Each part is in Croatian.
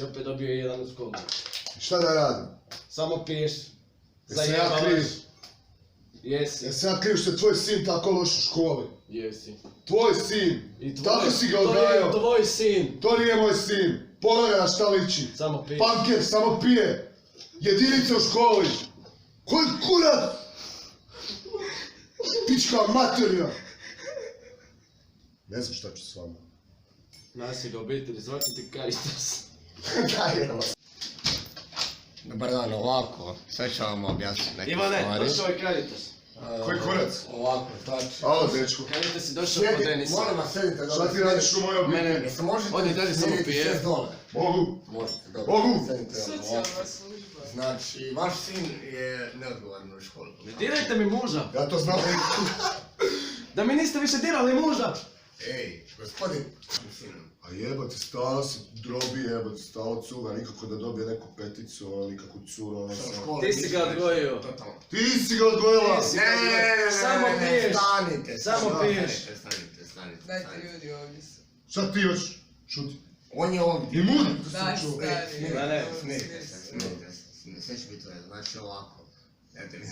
si opet dobio jedan u školu. Šta da radim? Samo piješ. Jesam ja kriv? Jesi. Jesam ja kriv što je tvoj sin tako loš u školi? Jesi. Tvoj sin! Tako si ga odgajao! To je tvoj sin! To nije moj sin! Pogledaj na šta liči! Samo piješ. Panker, samo pije! Jedinice u školi! Koji kurac! Pička materija! Ne znam šta ću s vama. Nasilje obitelji, zvati ti Caritas. Daj, evo. Dobar dan, ovako, sve ću vam objasniti neke Ivane, stvari. došao je Caritas. Koji kurac? Ovako, tačno. Alo, dečko. Caritas si došao po Denisa. Molim vas, sedite dole. Šta ti radiš u mojoj obitelji? Mene, Se možete odi dalje samo sjediti pije. sjest dole. Mogu. Možete, dobro. Mogu. Sedite ovako. Socijalna služba. Znači, vaš sin je neodgovoran u školu. Ne dirajte mi muža! Ja to znam. Da mi niste više dirali muža! Ej, gospodin, sinom. A jebate, stalo se drobi, jebate, stalo cuga, nikako da dobije neku peticu, ono, nikakvu curu, ono Što u samo. školi Ti si ga odgojio. Totalno. Ti si ga odgojila! Ti si- Samo piješ. Stanite. Samo piješ. Stanite. Dajte ljudi ovdje su. Šta ti još? Šuti. On je ovdje. I mud! Daj, stari. Smirite se. Sve će biti u redu. Znači ovako. Eto mi.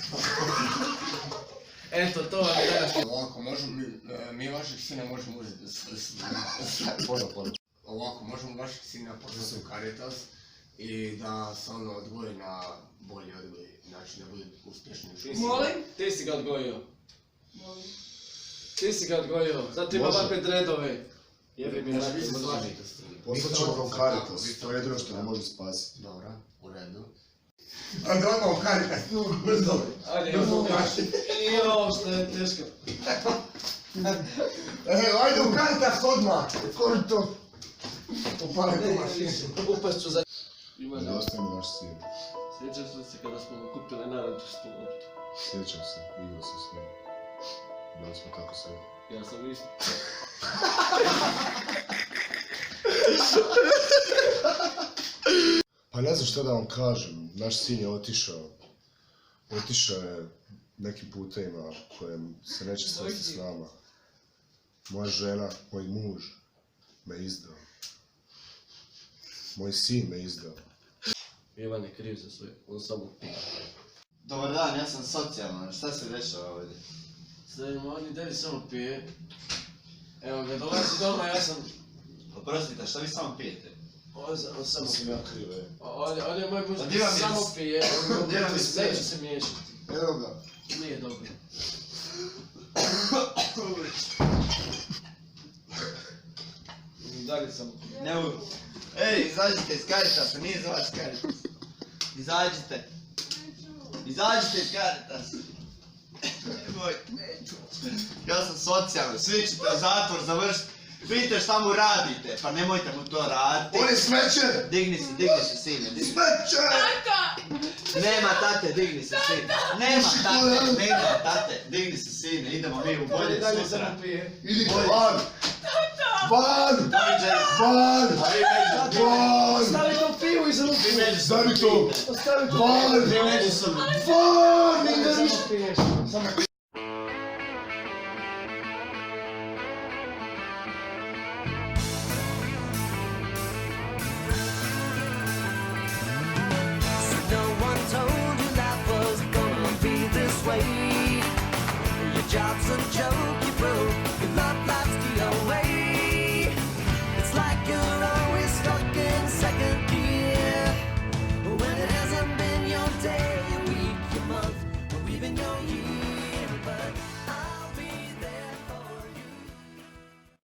Eto, to vam je danas. Ovako, mi vašeg sina možemo uzeti ovako, možemo vašeg sina poslati u Caritas i da se ono odgoji na bolji odgoj, znači da bude uspješni u školi. Molim? Ti si ga odgojio. Molim. Ti si ga odgojio. Zato ima Može. ovakve dredove. Jebi mi Znači, vi se radi. slažete s tim. Poslat ćemo vam Caritas, to je jedino što ne može spasiti. Dobro, u redu. A da odmah u Caritas, brzo. Ajde, jo, što je teško. Ajde u Caritas odmah, otvori to. Upali tu mašinu. Upast ću za... Ne Ivane, ostaje mi naš sin. sjećaš li se kada smo kupili narančastu loptu? Sjećam se, igrao sam s njim. Bili smo kako se... Ja sam isto. Pa ne znam šta da vam kažem, naš sin je otišao. Otišao je nekim putevima kojem se neće svesti s nama. Moja žena, moj muž me izdao. Moj sin me izdao. Ivan je kriv za sve, on samo pije. Dobar dan, ja sam socijalan, šta se dešava ovdje? Stavimo ovdje, daj samo pije. Evo ga, dolazi doma, ja sam... Oprostite, šta vi samo pijete? On samo Mislim pije. ja kriv, On je moj muž, Gdje vam je samo s- pije. gdje vam je sve? Neću se miješati. Evo ga. Nije dobro. Dalje samo pije. Ne mogu. Ej, izađite iz Caritasa, nije za vas Caritas. Izađite. Izađite iz Caritasa. Nemojte. Ja sam socijalan, svi ćete u zatvor završiti. Vidite šta mu radite, pa nemojte mu to raditi. On je smeće! Digni se sine, digni se. Smeće! Nema tate, digni se sine. Nema tate, digni se sine, idemo mi u bolje Dalje sutra. samo pije. Idite van! Van! Doviđenja. Van! A vi među- Van! Ostavi to pivo iza ruku. vi međusobno Stavi to! pijte. Ostavi to Van! Vi međusobno. Van! pivo. Nigde Samo više! piješ. Samo piješ. No one told you life was gonna be this way. Your job's a joke, you broke. Your love life's the away. It's like you're always stuck in second gear. When it hasn't been your day, your week, your month, or even your year.